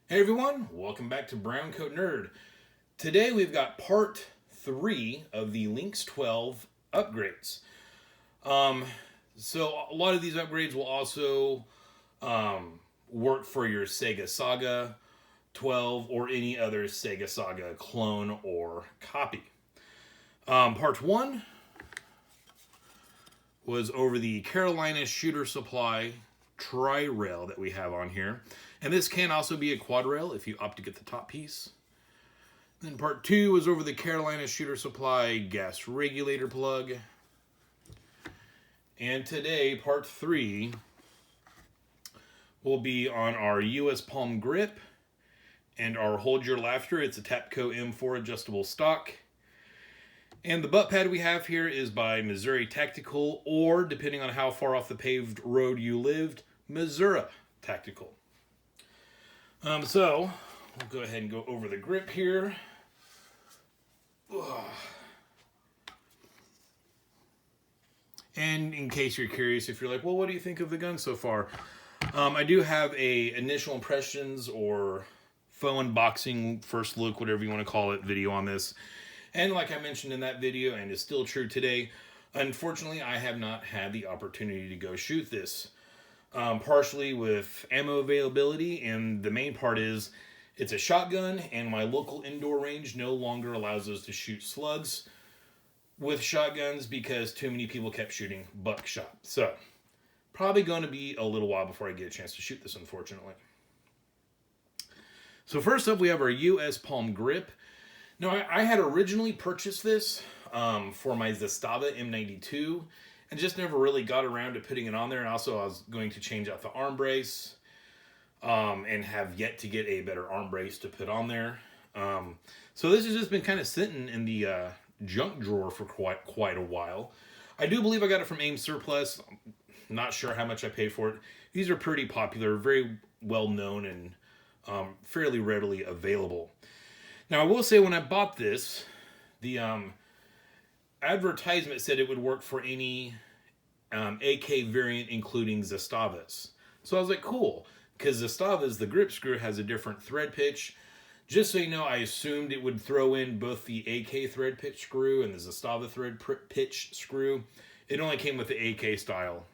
Hey everyone, welcome back to BrowncoatNerd. Today we've got part 3 of the Lynx 12 upgrades. Um, so a lot of these upgrades will also work for your Sega Saga 12 or any other Sega Saga clone or copy. Part 1 was over the Carolina Shooter Supply tri-rail that we have on here. And this can also be a quad rail if you opt to get the top piece. Then part 2 was over the Carolina Shooter Supply gas regulator plug. And today, part 3 will be on our US palm grip and our Hold Your Laughter. It's a Tapco M4 adjustable stock. And the butt pad we have here is by Missouri Tactical, or depending on how far off the paved road you lived, Missouri Tactical. So we'll go ahead and go over the grip here. And in case you're curious, if you're like, well, what do you think of the gun so far? I do have a initial impressions or faux unboxing, first look, whatever you want to call it, video on this. And like I mentioned in that video, and is still true today, unfortunately, I have not had the opportunity to go shoot this. Partially with ammo availability, and the main part is it's a shotgun, and my local indoor range no longer allows us to shoot slugs with shotguns because too many people kept shooting buckshot. So, probably going to be a little while before I get a chance to shoot this, unfortunately. So first up, we have our US palm grip. Now, I had originally purchased this for my Zastava M92, and just never really got around to putting it on there. And also, I was going to change out the arm brace and have yet to get a better arm brace to put on there. So this has just been kind of sitting in the junk drawer for quite a while. I do believe I got it from AIM Surplus. I'm not sure how much I paid for it. These are pretty popular, very well known, and fairly readily available. Now, I will say when I bought this, the advertisement said it would work for any AK variant, including Zastavas. So I was like, cool, because Zastavas, the grip screw, has a different thread pitch. Just so you know, I assumed it would throw in both the AK thread pitch screw and the Zastava thread pitch screw. It only came with the AK style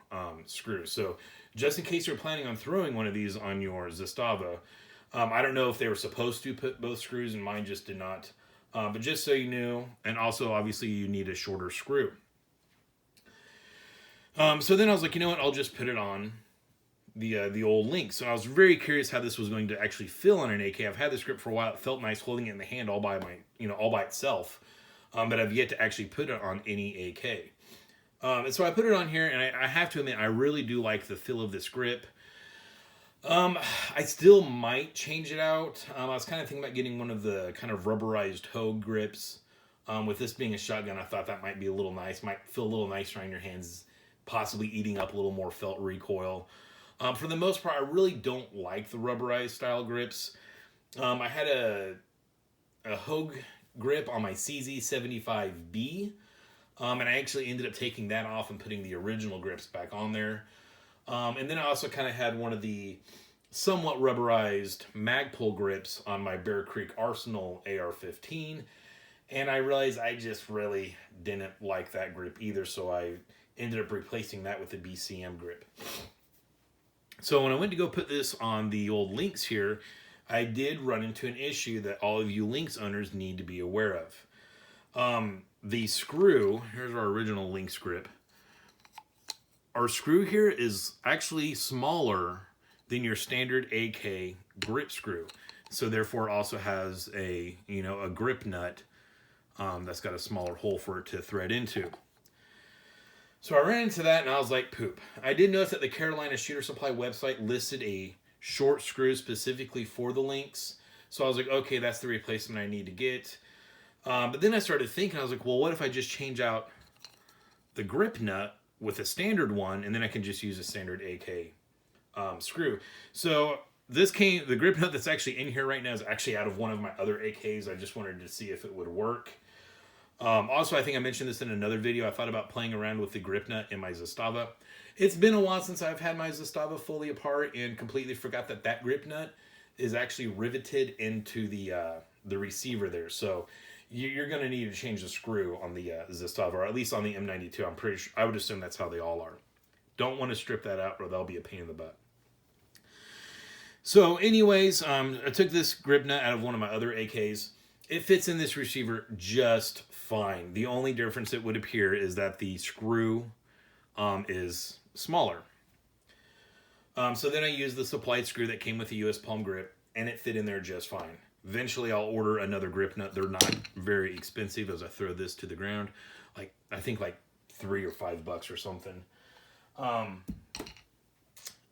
screw. So just in case you're planning on throwing one of these on your Zastava, I don't know if they were supposed to put both screws, and mine just did not. But just so you knew, and also obviously you need a shorter screw. So then I was like, you know what? I'll just put it on the old Lynx. So I was very curious how this was going to actually feel on an AK. I've had this grip for a while. It felt nice holding it in the hand all by itself. But I've yet to actually put it on any AK. And so I put it on here, and I have to admit, I really do like the feel of this grip. I still might change it out. I was kind of thinking about getting one of the kind of rubberized Hogue grips. With this being a shotgun, I thought that might be a little nice. Might feel a little nicer on your hands, possibly eating up a little more felt recoil. For the most part, I really don't like the rubberized style grips. I had a Hogue grip on my CZ75B, and I actually ended up taking that off and putting the original grips back on there. And then I also kind of had one of the somewhat rubberized Magpul grips on my Bear Creek Arsenal AR-15. And I realized I just really didn't like that grip either, so I ended up replacing that with the BCM grip. So when I went to go put this on the old Lynx here, I did run into an issue that all of you Lynx owners need to be aware of. The screw, here's our original Lynx grip. Our screw here is actually smaller than your standard AK grip screw. So therefore it also has a grip nut that's got a smaller hole for it to thread into. So I ran into that and I was like, poop. I did notice that the Carolina Shooter Supply website listed a short screw specifically for the Lynx. So I was like, okay, that's the replacement I need to get. But then I started thinking, I was like, well, what if I just change out the grip nut with a standard one, and then I can just use a standard AK screw. So the grip nut that's actually in here right now is actually out of one of my other AKs. I just wanted to see if it would work. Also, I think I mentioned this in another video. I thought about playing around with the grip nut in my Zastava. It's been a while since I've had my Zastava fully apart and completely forgot that grip nut is actually riveted into the receiver there. So you're going to need to change the screw on the Zastava, or at least on the M92. I'm pretty sure, I would assume that's how they all are. Don't want to strip that out, or that'll be a pain in the butt. So anyways, I took this grip nut out of one of my other AKs. It fits in this receiver just fine. The only difference it would appear is that the screw is smaller. So then I used the supplied screw that came with the US palm grip, and it fit in there just fine. Eventually I'll order another grip nut. They're not very expensive as I throw this to the ground. Like, I think like $3 or $5 or something.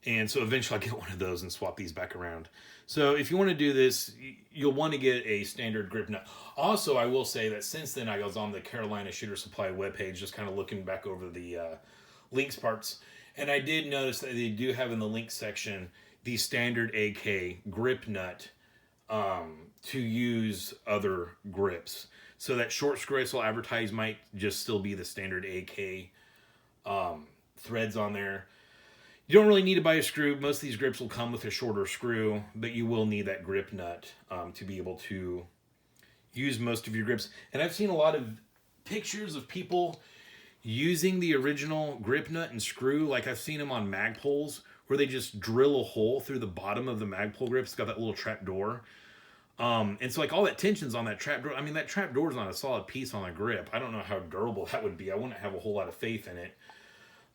And so eventually I'll get one of those and swap these back around. So if you want to do this, you'll want to get a standard grip nut. Also, I will say that since then I was on the Carolina Shooter Supply webpage, just kind of looking back over the Lynx parts. And I did notice that they do have in the Lynx section the standard AK grip nut to use other grips. So that short screw I saw advertised might just still be the standard AK threads on there. You don't really need to buy a screw. Most of these grips will come with a shorter screw, but you will need that grip nut to be able to use most of your grips. And I've seen a lot of pictures of people using the original grip nut and screw. Like I've seen them on Magpoles where they just drill a hole through the bottom of the Magpole grip. It's got that little trap door. And so like all that tension's on that trap door. I mean, that trap door is not a solid piece on a grip. I don't know how durable that would be. I wouldn't have a whole lot of faith in it.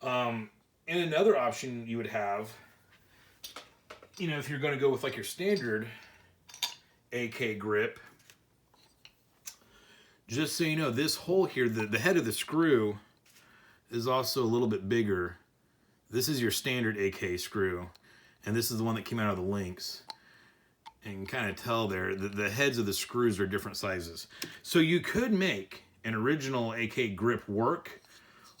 And another option you would have, you know, if you're going to go with like your standard AK grip, just so you know, this hole here, the head of the screw is also a little bit bigger. This is your standard AK screw, and this is the one that came out of the Lynx. And you can kind of tell there that the heads of the screws are different sizes. So you could make an original AK grip work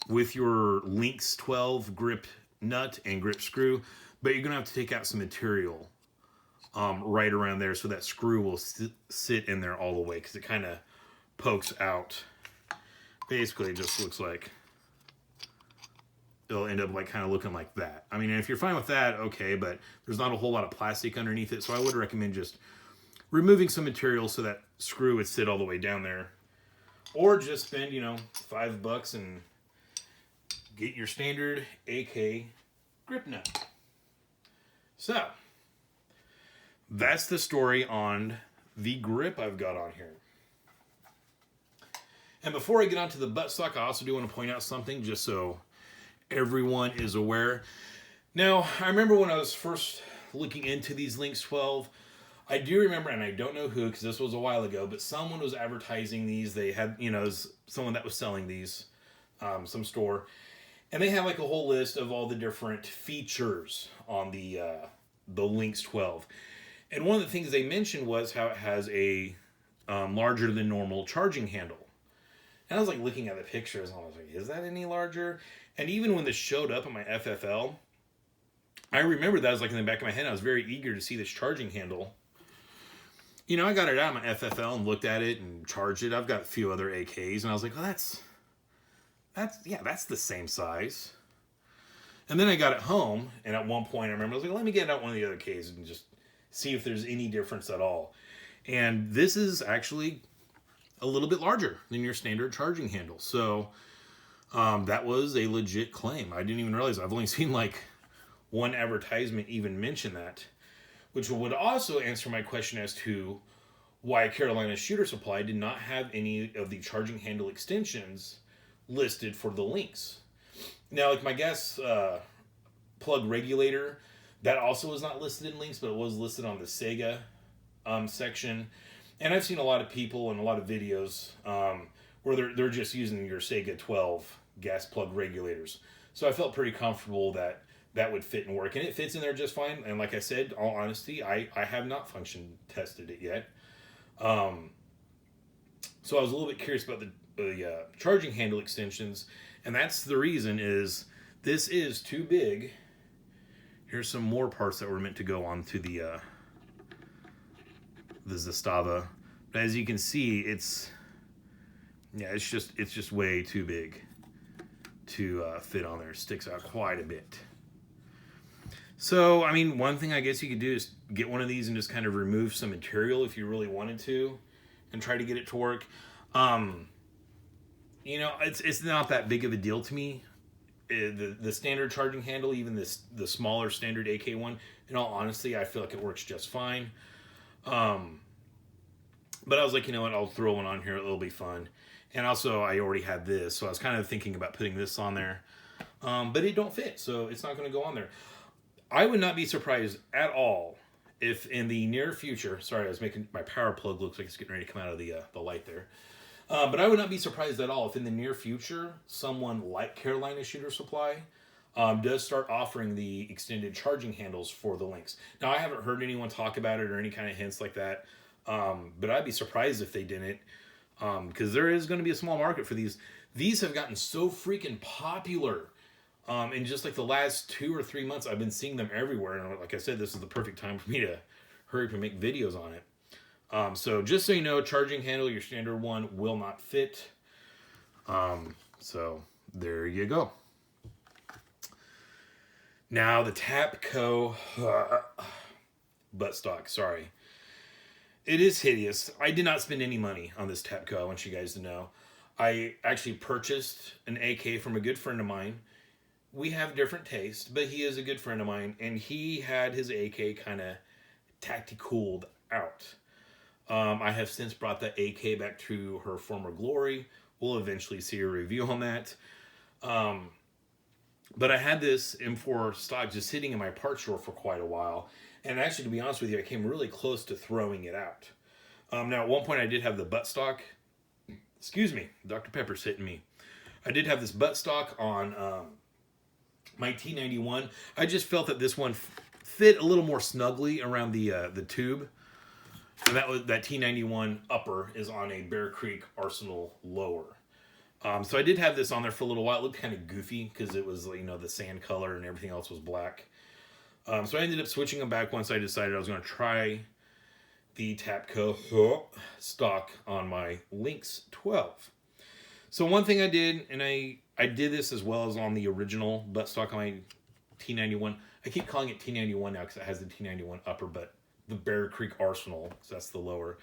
with your Lynx 12 grip nut and grip screw, but you're going to have to take out some material right around there so that screw will sit in there all the way, because it kind of pokes out. Basically, it just looks like it'll end up like kind of looking like that. I mean, if you're fine with that, okay, but there's not a whole lot of plastic underneath it, so I would recommend just removing some material so that screw would sit all the way down there. Or just spend, you know, $5 and get your standard AK grip nut. So, that's the story on the grip I've got on here. And before I get on to the buttstock, I also do want to point out something just so everyone is aware. Now, I remember when I was first looking into these Lynx 12, I do remember, and I don't know who, because this was a while ago, but someone was advertising these. They had, you know, someone that was selling these, some store. And they had like a whole list of all the different features on the Lynx 12. And one of the things they mentioned was how it has a larger than normal charging handle. And I was like looking at the pictures and I was like, is that any larger? And even when this showed up on my FFL, I remember that I was like in the back of my head. I was very eager to see this charging handle. You know, I got it out of my FFL and looked at it and charged it. I've got a few other AKs and I was like, well, that's the same size. And then I got it home, and at one point I remember I was like, let me get out one of the other AKs and just see if there's any difference at all. And this is actually a little bit larger than your standard charging handle. So that was a legit claim. I didn't even realize. I've only seen like one advertisement even mention that, which would also answer my question as to why Carolina Shooter Supply did not have any of the charging handle extensions listed for the Lynx. Now, like my gas plug regulator, that also was not listed in Lynx, but it was listed on the Sega section. And I've seen a lot of people and a lot of videos where they're just using your Sega 12 gas plug regulators. So I felt pretty comfortable that that would fit and work. And it fits in there just fine. And like I said, all honesty, I have not function tested it yet. So I was a little bit curious about the charging handle extensions, and that's the reason is this is too big. Here's some more parts that were meant to go onto the Zastava, but as you can see, it's just way too big to fit on there. It sticks out quite a bit. So, I mean, one thing I guess you could do is get one of these and just kind of remove some material if you really wanted to and try to get it to work. You know, it's not that big of a deal to me. The standard charging handle, even the smaller standard AK one, in all honesty, I feel like it works just fine. But I was like, you know what, I'll throw one on here, it'll be fun. And also, I already had this, so I was kind of thinking about putting this on there. But it don't fit, so it's not going to go on there. I would not be surprised at all if in the near future, sorry, I was making my power plug looks like it's getting ready to come out of the light there. But I would not be surprised at all if in the near future, someone like Carolina Shooter Supply does start offering the extended charging handles for the Lynx. Now, I haven't heard anyone talk about it or any kind of hints like that, but I'd be surprised if they didn't, because there is going to be a small market for these. These have gotten so freaking popular. In just like the last 2 or 3 months, I've been seeing them everywhere. And like I said, this is the perfect time for me to hurry up and make videos on it. So just so you know, charging handle, your standard one, will not fit. So there you go. Now the Tapco buttstock, sorry. It is hideous. I did not spend any money on this Tapco, I want you guys to know. I actually purchased an AK from a good friend of mine. We have different tastes, but he is a good friend of mine, and he had his AK kind of tacticaled out. I have since brought the AK back to her former glory. We'll eventually see a review on that. But I had this M4 stock just sitting in my parts drawer for quite a while, and actually, to be honest with you, I came really close to throwing it out. Now, at one point, I did have the buttstock. Excuse me, Dr. Pepper's hitting me. I did have this buttstock on my T91. I just felt that this one fit a little more snugly around the tube. And that T91 upper is on a Bear Creek Arsenal lower. So I did have this on there for a little while. It looked kind of goofy because it was, you know, the sand color and everything else was black. So I ended up switching them back once I decided I was going to try the Tapco stock on my Lynx 12. So one thing I did, and I did this as well as on the original buttstock on my T91. I keep calling it T91 now because it has the T91 upper, but the Bear Creek Arsenal, so that's the lower.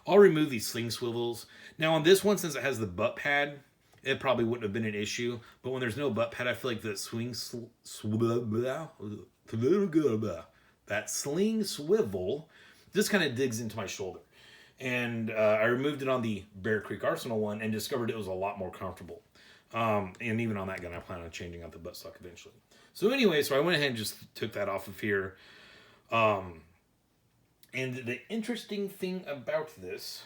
I'll remove these sling swivels. Now on this one, since it has the butt pad, it probably wouldn't have been an issue. But when there's no butt pad, I feel like that sling swivel just kind of digs into my shoulder. And I removed it on the Bear Creek Arsenal one and discovered it was a lot more comfortable. And even on that gun, I plan on changing out the buttstock eventually. So anyway, so I went ahead and just took that off of here. And the interesting thing about this,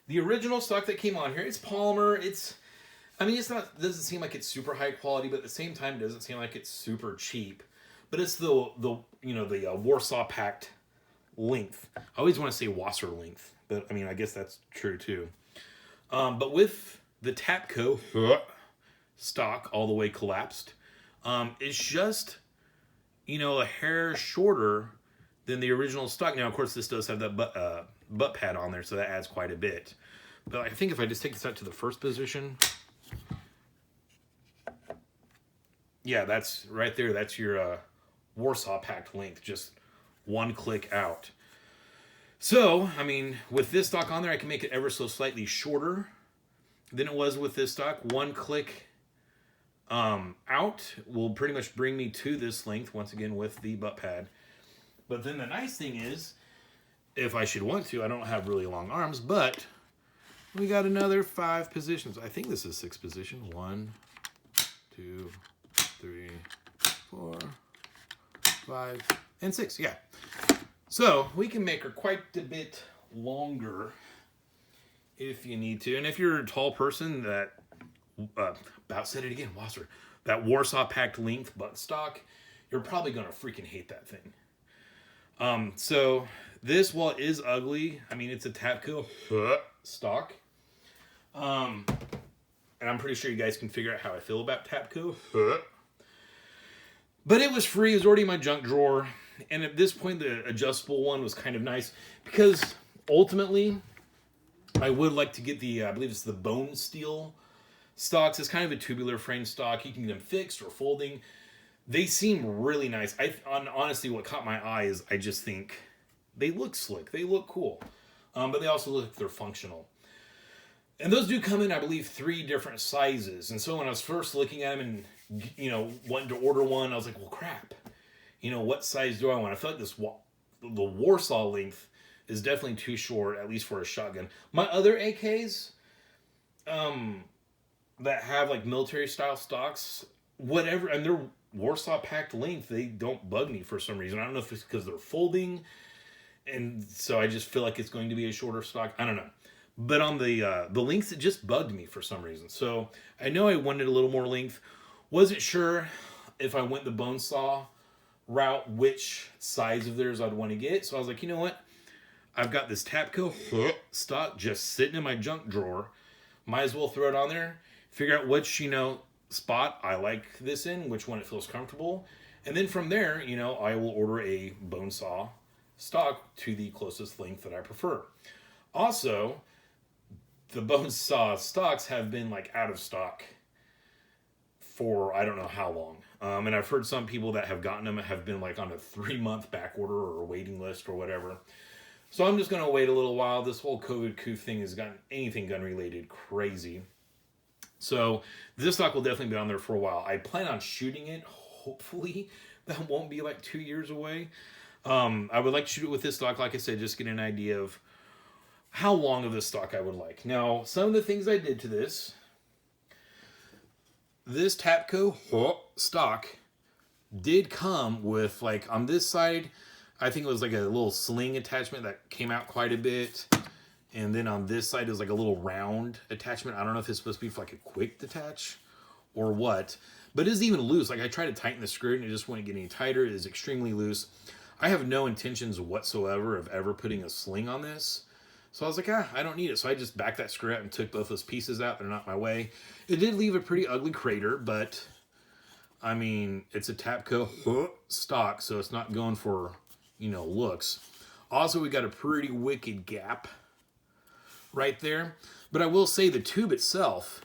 the original stock that came on here, it's polymer. Doesn't seem like it's super high quality, but at the same time, it doesn't seem like it's super cheap. But it's the Warsaw packed length. I always want to say Wasser length, but I mean, I guess that's true too. But with the Tapco stock all the way collapsed, it's just, a hair shorter than the original stock. Now, of course, this does have that butt pad on there, so that adds quite a bit. But I think if I just take this out to the first position, yeah, that's right there. That's your Warsaw packed length, just one click out. So, I mean, with this stock on there, I can make it ever so slightly shorter than it was with this stock. One click out will pretty much bring me to this length, once again, with the butt pad. But then the nice thing is, if I should want to, I don't have really long arms, but we got another 5 positions. I think this is 6 position. 1, 2, 3, 4, 5, and 6. Yeah. So we can make her quite a bit longer if you need to. And if you're a tall person that, that Warsaw packed length buttstock, you're probably going to freaking hate that thing. So this, while it is ugly, I mean, it's a Tapco stock. And I'm pretty sure you guys can figure out how I feel about Tapco. But it was free. It was already in my junk drawer. And at this point, the adjustable one was kind of nice because ultimately, I would like to get the, I believe it's the bone steel stocks. It's kind of a tubular frame stock. You can get them fixed or folding. They seem really nice. Honestly, what caught my eye is I just think they look slick. They look cool. But they also look like they're functional. And those do come in, I believe, 3 different sizes. And so when I was first looking at them and, wanting to order one, I was like, well, crap. What size do I want? I feel like the Warsaw length is definitely too short, at least for a shotgun. My other AKs that have like military style stocks, whatever, and they're Warsaw packed length, they don't bug me for some reason. I don't know if it's because they're folding, and so I just feel like it's going to be a shorter stock. I don't know. But on the lengths, it just bugged me for some reason. So I know I wanted a little more length. Wasn't sure if I went the bone saw route, which size of theirs I'd want to get. So I was like, you know what? I've got this Tapco stock just sitting in my junk drawer. Might as well throw it on there. Figure out which, spot I like this in, which one it feels comfortable. And then from there, I will order a bone saw stock to the closest length that I prefer. Also, the bone saw stocks have been like out of stock for I don't know how long. And I've heard some people that have gotten them have been like on a 3-month back order or a waiting list or whatever. So I'm just going to wait a little while. This whole COVID coup thing has gotten anything gun related crazy. So this stock will definitely be on there for a while. I plan on shooting it. Hopefully that won't be like 2 years away. I would like to shoot it with this stock. Like I said, just get an idea of how long of this stock I would like. Now, some of the things I did to this Tapco stock did come with, like, on this side, I think it was like a little sling attachment that came out quite a bit. And then on this side, it was like a little round attachment. I don't know if it's supposed to be for like a quick detach or what. But it is even loose. Like, I tried to tighten the screw and it just wouldn't get any tighter. It is extremely loose. I have no intentions whatsoever of ever putting a sling on this. So I was like, I don't need it. So I just backed that screw out and took both those pieces out. They're not my way. It did leave a pretty ugly crater, but I mean, it's a Tapco stock, so it's not going for, looks. Also, we got a pretty wicked gap right there. But I will say the tube itself,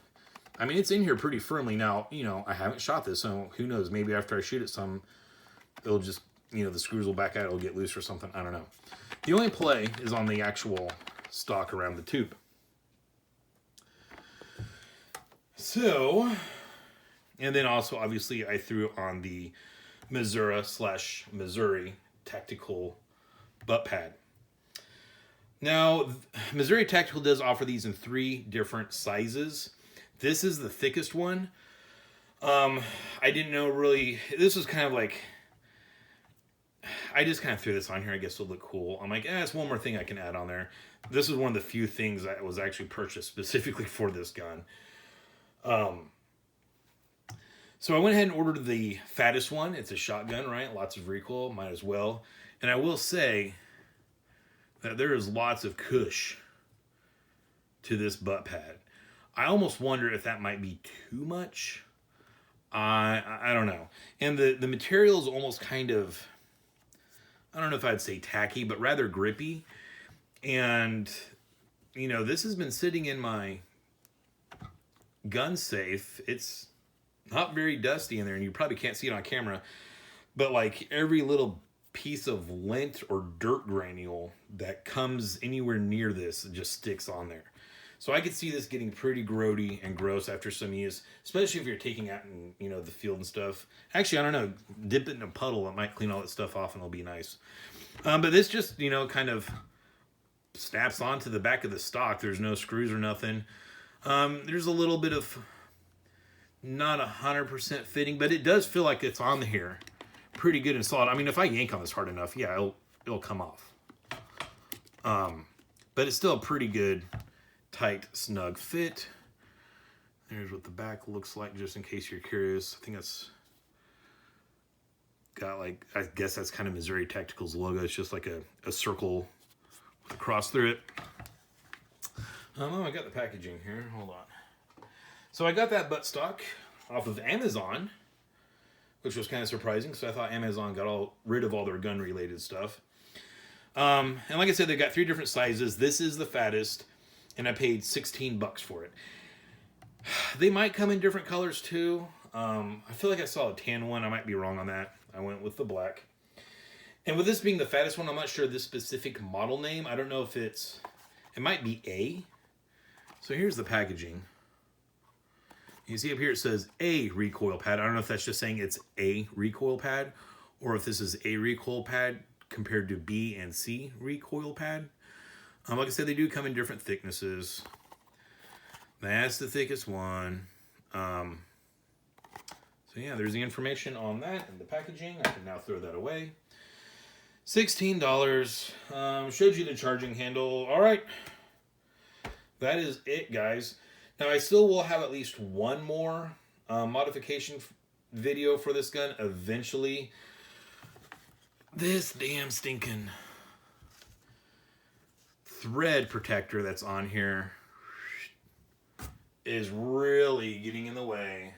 I mean, it's in here pretty firmly. Now, I haven't shot this, so who knows? Maybe after I shoot it some, it'll just, the screws will back out, it'll get loose or something. I don't know. The only play is on the actual stock around the tube. So, and then also, obviously, I threw on the Missouri tactical butt pad. Now, Missouri Tactical does offer these in 3 different sizes. This is the thickest one. I didn't know really, this was kind of like, I just kind of threw this on here. I guess it'll look cool. I'm like, it's one more thing I can add on there. This is one of the few things that was actually purchased specifically for this gun. So I went ahead and ordered the fattest one. It's a shotgun, right? Lots of recoil, might as well. And I will say that there is lots of cush to this butt pad. I almost wonder if that might be too much. I don't know. And the material is almost kind of, I don't know if I'd say tacky, but rather grippy. And, this has been sitting in my gun safe. It's not very dusty in there, and you probably can't see it on camera. But, like, every little piece of lint or dirt granule that comes anywhere near this just sticks on there. So I could see this getting pretty grody and gross after some use, especially if you're taking out in, the field and stuff. Actually, I don't know, dip it in a puddle, it might clean all that stuff off and it'll be nice. But this just, kind of snaps onto the back of the stock. There's no screws or nothing. There's a little bit of not 100% fitting, but it does feel like it's on here pretty good and solid. I mean, if I yank on this hard enough, yeah, it'll come off. But it's still a pretty good, tight, snug fit. There's what the back looks like, just in case you're curious. I think that's got, like, I guess that's kind of Missouri Tactical's logo. It's just like a circle with a cross through it. Oh, I got the packaging here. Hold on. So I got that buttstock off of Amazon, which was kind of surprising because I thought Amazon got rid of all their gun-related stuff. And like I said, they got 3 different sizes. This is the fattest, and I paid $16 for it. They might come in different colors too. I feel like I saw a tan one. I might be wrong on that. I went with the black. And with this being the fattest one, I'm not sure this specific model name. I don't know if it might be A. So here's the packaging. You see up here it says A recoil pad. I don't know if that's just saying it's A recoil pad, or if this is A recoil pad compared to B and C recoil pad. Like I said, they do come in different thicknesses. That's the thickest one. So yeah, there's the information on that and the packaging. I can now throw that away. $16. Showed you the charging handle. All right. That is it, guys. Now, I still will have at least one more modification video for this gun eventually. This damn stinking thread protector that's on here is really getting in the way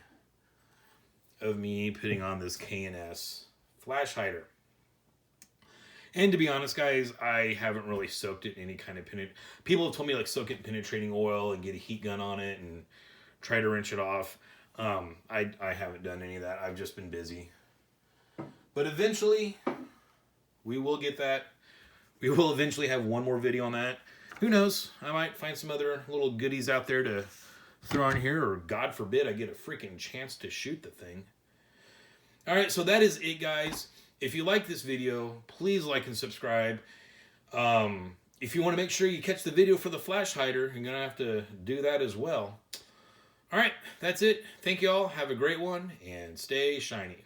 of me putting on this K&S flash hider. And to be honest, guys, I haven't really soaked it in any kind of people have told me, like, soak it in penetrating oil and get a heat gun on it and try to wrench it off. I haven't done any of that. I've just been busy. But eventually, we will get that. We will eventually have one more video on that. Who knows? I might find some other little goodies out there to throw on here, or God forbid I get a freaking chance to shoot the thing. All right, so that is it, guys. If you like this video, please like and subscribe. If you want to make sure you catch the video for the flash hider, you're going to have to do that as well. All right, that's it. Thank you all. Have a great one, and stay shiny.